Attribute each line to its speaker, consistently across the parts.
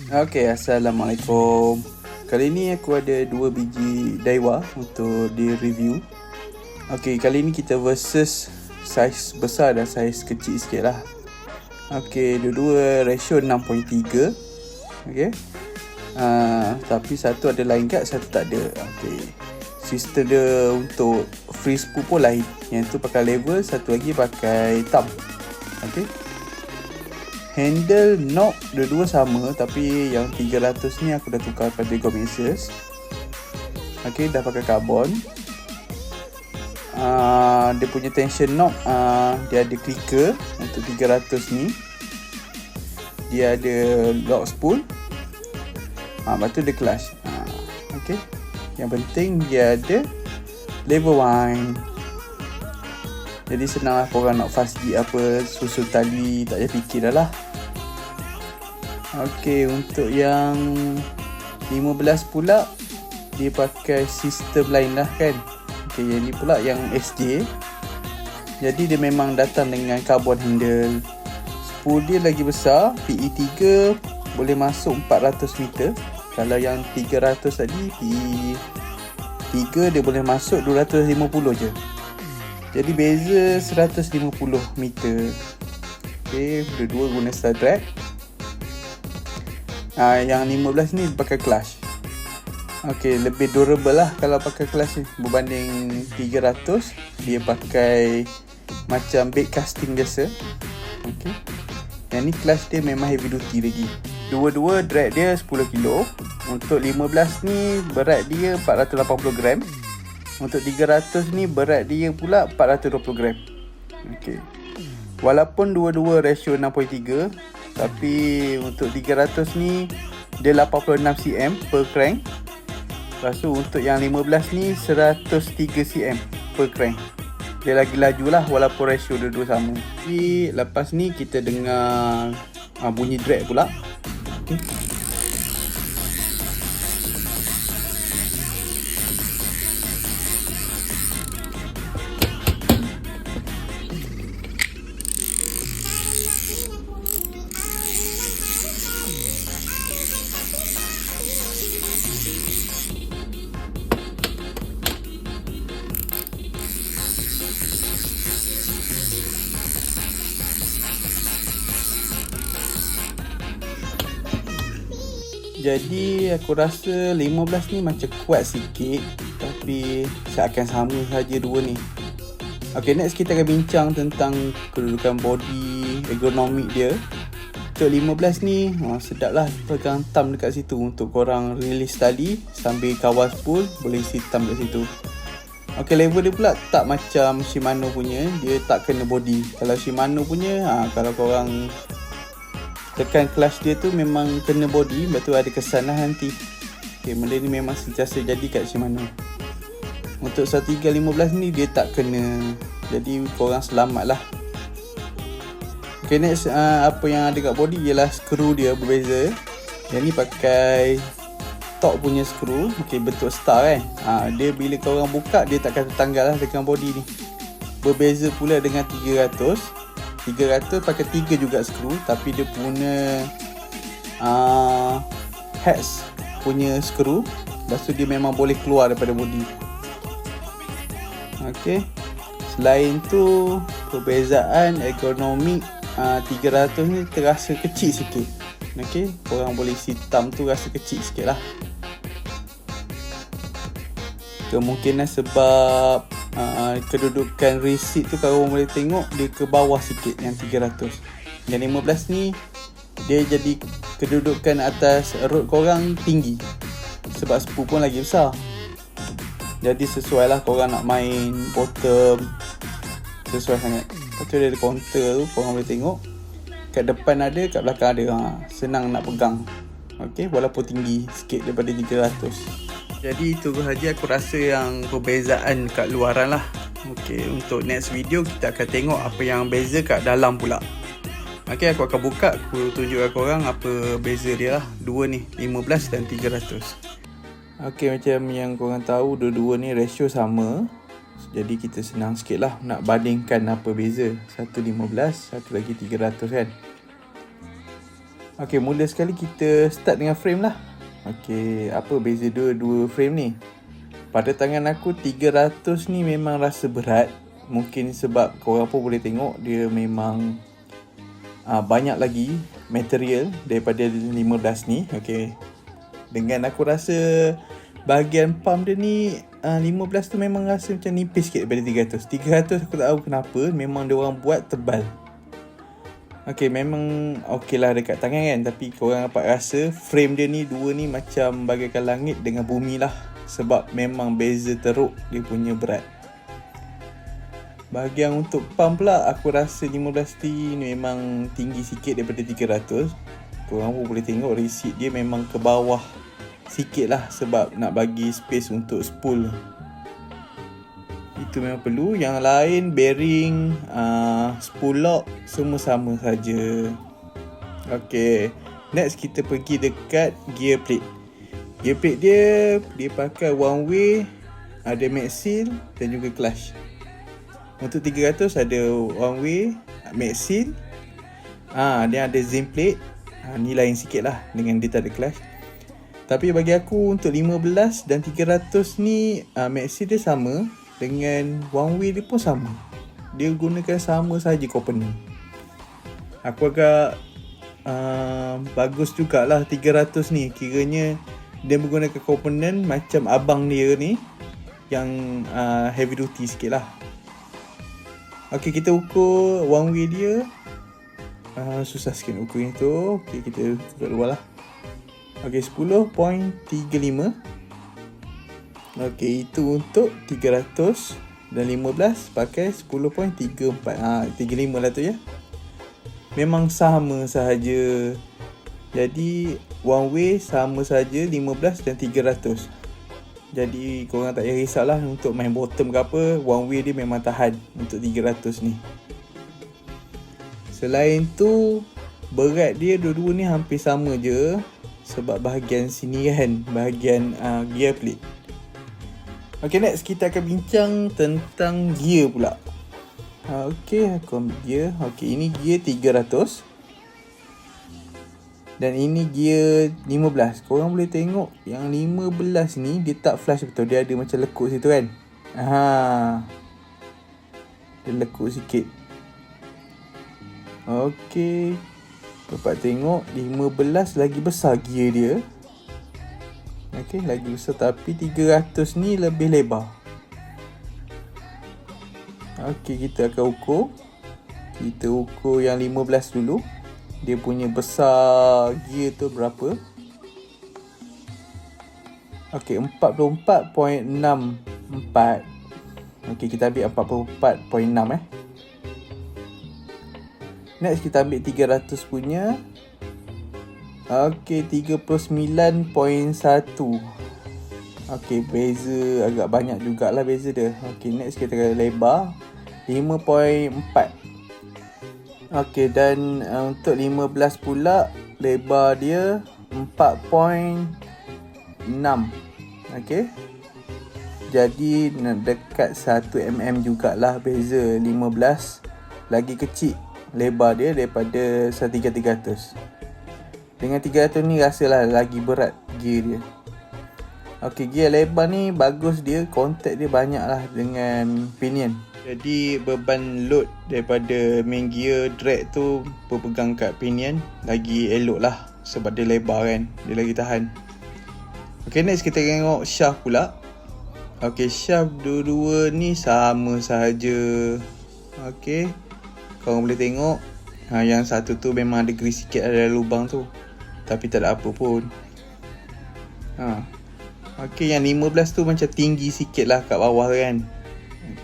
Speaker 1: Assalamualaikum. Kali ni aku ada 2 biji Daiwa untuk di review. Kali ni kita versus saiz besar dan saiz kecil sikit lah. Dua-dua ratio 6.3. Tapi satu ada line guard, satu tak ada. Sistem dia untuk free spool pun lain. Yang tu pakai lever, satu lagi pakai thumb. Handle knob dua-dua sama, tapi yang 300 ni aku dah tukar pada Gomesis. Dah pakai karbon. Dia punya tension knob, dia ada clicker untuk 300 ni. Dia ada lock spool. Lepas tu dia clutch. Yang penting dia ada lever wind. Jadi senang lah korang nak fast gig apa, susun tali, tak payah fikir dah lah. Untuk yang 15 pula, dia pakai sistem lain lah kan. Yang ni pula yang SJ. Jadi dia memang datang dengan carbon handle. Spool dia lagi besar, PE3 boleh masuk 400 meter. Kalau yang 300 tadi, PE3 dia boleh masuk 250 je. Jadi beza 150 meter. Dua-dua guna star drag. Yang 15 ni pakai clutch. Lebih durable lah kalau pakai clutch ni berbanding 300. Dia pakai macam bait casting biasa. Yang ni clutch dia memang heavy duty lagi. Dua-dua drag dia 10 kilo. Untuk 15 ni berat dia 480 gram. Untuk 300 ni berat dia pula 420 gram. Walaupun dua-dua ratio 6.3, tapi untuk 300 ni dia 86 cm per crank. Lepas tu untuk yang 15 ni 103 cm per crank. Dia lagi laju lah walaupun ratio dua-dua sama. Jadi lepas ni kita dengar bunyi drag pula. Jadi aku rasa 15 ni macam kuat sikit, tapi seakan sama saja dua ni. Next kita akan bincang tentang kedudukan body, ergonomik dia. Untuk 15 ni sedap lah pegang thumb dekat situ untuk korang release tali sambil kawal spool, boleh isi thumb kat situ. Lever dia pula tak macam Shimano punya, dia tak kena body. Kalau Shimano punya, kalau korang tekan clutch dia tu memang kena body, lepas tu ada kesan lah nanti. Benda ni memang sentiasa jadi kat Shimano. Untuk 1315 ni dia tak kena, jadi korang selamat lah. Next, apa yang ada kat body ialah skru dia berbeza. Yang ni pakai top punya skru, bentuk star kan. Dia bila korang buka, dia takkan tertanggal lah dengan body ni. Berbeza pula dengan 300 pakai 3 juga skru, tapi dia punya hex punya skru. Lepas tu dia memang boleh keluar daripada body. Selain tu, perbezaan ergonomik 300 ni terasa kecil sikit. Korang boleh isi thumb tu rasa kecil sikit lah. Kemungkinan sebab kedudukan receipt tu kalau orang boleh tengok dia ke bawah sikit yang 300. Yang 15 ni dia jadi kedudukan atas road korang tinggi, sebab spool pun lagi besar. Jadi sesuai lah korang nak main bottom, sesuai sangat. Lepas tu dia ada counter tu, korang boleh tengok kat depan ada, kat belakang ada. Senang nak pegang. Walaupun tinggi sikit daripada 300. Jadi itu sahaja aku rasa yang perbezaan kat luaran lah. Untuk next video kita akan tengok apa yang beza kat dalam pula. Aku akan buka, aku tunjukkan korang apa beza dia lah. Dua ni, 15 dan 300. Macam yang korang tahu, dua-dua ni ratio sama. Jadi kita senang sikit lah nak bandingkan apa beza. Satu 15, satu lagi 300 kan. Okey, mula sekali kita start dengan frame lah. Okey, apa beza dua frame ni? Pada tangan aku 300 ni memang rasa berat. Mungkin sebab korang pun boleh tengok dia memang banyak lagi material daripada 15 ni. Okey. Dengan aku rasa bahagian pump dia ni 15 tu memang rasa macam nipis sikit daripada 300. 300 aku tak tahu kenapa, memang dia orang buat tebal. Okey, memang okey lah dekat tangan kan, tapi korang dapat rasa frame dia ni dua ni macam bagaikan langit dengan bumi lah. Sebab memang beza teruk dia punya berat. Bahagian untuk pump pula, aku rasa 15T ni memang tinggi sikit daripada 300. Korang pun boleh tengok receipt dia memang ke bawah sikit lah, sebab nak bagi space untuk spool. Itu memang perlu. Yang lain bearing, spool lock semua sama saja. Okay, next kita pergi dekat gear plate. Gear plate dia pakai one way, ada mag seal dan juga clutch. Untuk 300 ada one way, mag seal, dia ada zinc plate. Ni lain sikit lah dengan dia tak ada clutch. Tapi bagi aku untuk 15 dan 300 ni mag seal dia sama, dengan one way dia pun sama. Dia gunakan sama saja component. Aku agak bagus jugalah 300 ni. Kiranya dia menggunakan component macam abang dia ni, yang heavy duty sikit lah. Okay, kita ukur one way dia. Susah sikit ukur yang tu. Okay, kita ukur luar lah. Okay, 10.35. Okay, itu untuk 300 dan 15 pakai 10.34. 35 lah tu ya. Memang sama sahaja. Jadi one way sama saja 15 dan 300. Jadi korang tak payah risaulah untuk main bottom ke apa. One way dia memang tahan untuk 300 ni. Selain tu, berat dia dua-dua ni hampir sama je. Sebab bahagian sini kan, bahagian gear plate. Okay, next kita akan bincang tentang gear pula. Okay, aku ambil gear. Okay, ini gear 300. Dan ini gear 15. Korang boleh tengok yang 15 ni dia tak flush betul. Dia ada macam lekuk situ kan. Dia lekuk sikit. Okay, dapat tengok 15 lagi besar gear dia. Okay, lagi besar, tapi 300 ni lebih lebar. Okay, kita akan ukur. Kita ukur yang 15 dulu. Dia punya besar gear tu berapa? Okay, 44.64. Okay, kita ambil 44.6 Next kita ambil 300 punya. Okay, 39.1. Okay, beza agak banyak jugalah beza dia. Okay, next kita akan lebar 5.4. Okay, dan untuk 15 pula lebar dia 4.6. Okay, jadi dekat 1mm jugalah beza. 15 lagi kecil lebar dia daripada 1300. Dengan 300 ni rasalah lagi berat gear dia. Okay, gear lebar ni bagus dia. Contact dia banyak lah dengan pinion. Jadi beban load daripada main gear drag tu berpegang kat pinion. Lagi elok lah sebab dia lebar kan. Dia lagi tahan. Okay, next kita tengok shaft pula. Okay, shaft dua-dua ni sama sahaja. Okay, korang boleh tengok. Yang satu tu memang ada grease sikit ada lubang tu. Tapi tak ada apa pun. Okay, yang 15 tu macam tinggi sikit lah kat bawah kan.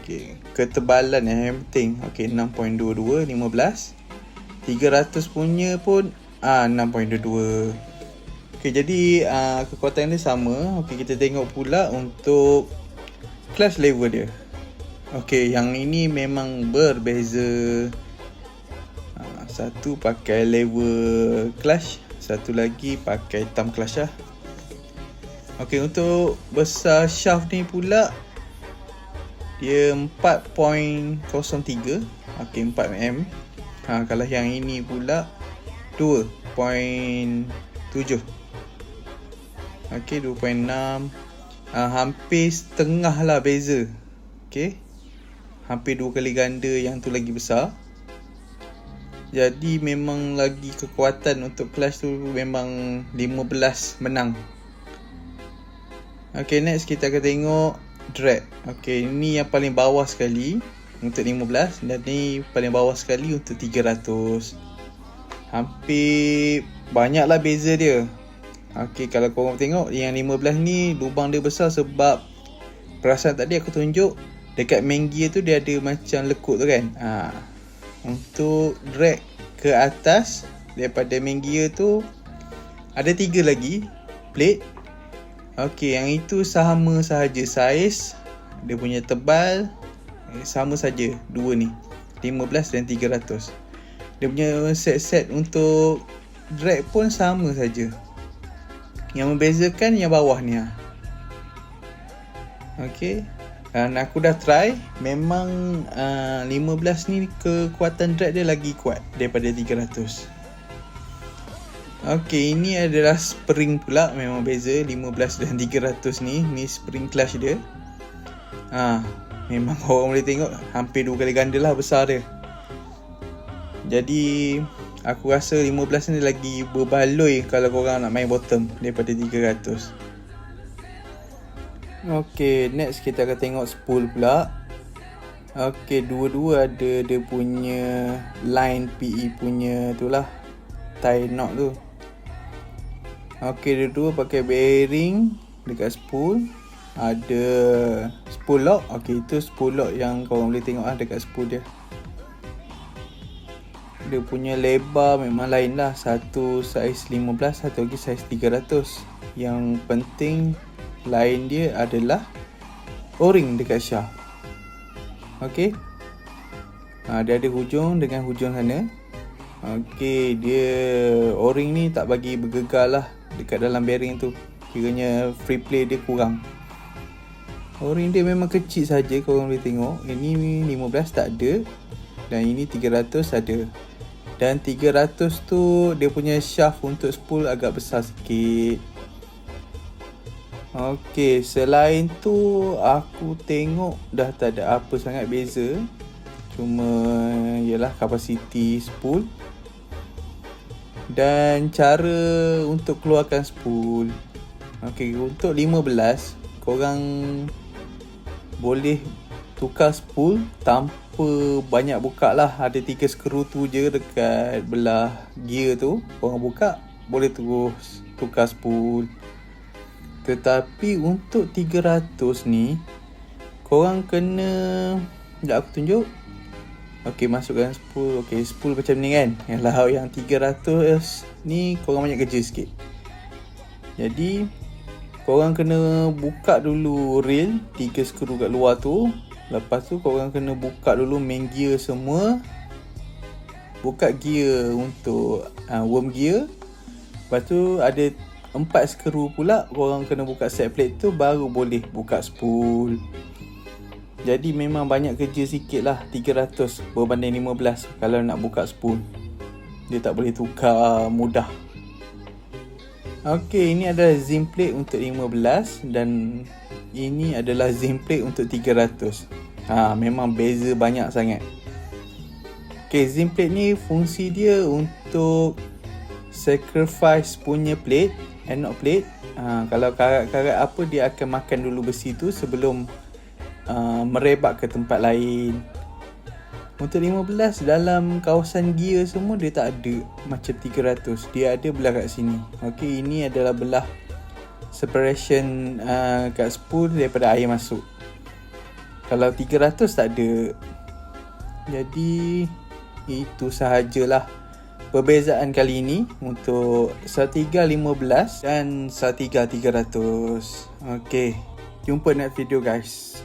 Speaker 1: Okay, ketebalan yang penting. Okay, 6.22 15. 300 punya pun 6.22. Okay, jadi kekuatan dia sama. Okay, kita tengok pula untuk clutch lever dia. Okay, yang ini memang berbeza. Satu pakai lever clutch, satu lagi pakai thumb clutch lah. Okay, untuk besar shaft ni pula dia 4.03. Okay, 4mm. Kalau yang ini pula 2. 2.7. Okey, 2.6. Hampir setengah lah beza. Okey, hampir 2 kali ganda yang tu lagi besar. Jadi memang lagi kekuatan untuk clutch tu memang 15 menang. Okay, next kita akan tengok drag. Okay, ini yang paling bawah sekali untuk 15 dan ni paling bawah sekali untuk 300. Hampir banyaklah beza dia. Okay, kalau korang tengok yang 15 ni lubang dia besar sebab perasan tadi aku tunjuk dekat main gear tu dia ada macam lekuk tu kan. Untuk drag ke atas daripada main gear tu ada 3 lagi plate. Okey, yang itu sama sahaja saiz, dia punya tebal sama saja dua ni, 15 dan 300. Dia punya set-set untuk drag pun sama saja. Yang membezakan yang bawah ni. Okey. Dan aku dah try, memang 15 ni kekuatan drag dia lagi kuat daripada 300. Okey, ini adalah spring pula, memang beza 15 dan 300 ni. Ni spring clutch dia. Memang orang boleh tengok hampir 2 kali ganda lah besar dia. Jadi aku rasa 15 ni lagi berbaloi kalau korang nak main bottom daripada 300. Okay, next kita akan tengok spool pula. Okay, dua-dua ada dia punya line PE punya tu lah, tie knot tu. Okay, dua-dua pakai bearing dekat spool. Ada spool lock. Okay, itu spool lock yang korang boleh tengok dekat spool dia. Dia punya lebar memang lain lah. Satu saiz 15, satu lagi saiz 300. Yang penting lain dia adalah o-ring dekat shaft. Okey. Dia ada hujung dengan hujung sana. Okey, dia o-ring ni tak bagi bergegar lah dekat dalam bearing tu. Kiranya free play dia kurang. O-ring dia memang kecil saja, korang boleh tengok. Ini 15 tak ada dan ini 300 ada. Dan 300 tu dia punya shaft untuk spool agak besar sikit. Okey, selain tu aku tengok dah tak ada apa sangat beza. Cuma ialah kapasiti spool dan cara untuk keluarkan spool. Okey, untuk 15 korang boleh tukar spool tanpa banyak buka lah. Ada 3 skru tu je dekat belah gear tu. Korang buka, boleh terus tukar spool. Tetapi untuk 300 ni korang kena, sekejap aku tunjuk. Okey, masukkan spool. Okey, spool macam ni kan. Yang 300 ni korang banyak kerja sikit. Jadi korang kena buka dulu rail 3 skru kat luar tu. Lepas tu korang kena buka dulu main gear semua. Buka gear untuk worm gear. Lepas tu ada 4 skru pula, korang kena buka set plate tu baru boleh buka spool. Jadi memang banyak kerja sikit lah 300 berbanding 15 kalau nak buka spool. Dia tak boleh tukar mudah. Okey, ini adalah zim plate untuk 15 dan ini adalah zim plate untuk 300. Memang beza banyak sangat. Okey, zim plate ni fungsi dia untuk sacrifice punya plate, knock plate. Kalau karat-karat apa, dia akan makan dulu besi tu sebelum merebak ke tempat lain. Untuk 15 dalam kawasan gear semua dia tak ada macam 300. Dia ada belah kat sini. Okey, ini adalah belah separation kat spool daripada air masuk. Kalau 300 tak ada. Jadi itu sahajalah perbezaan kali ini untuk Satyga 15 dan Satyga 300. Okey, jumpa next video guys.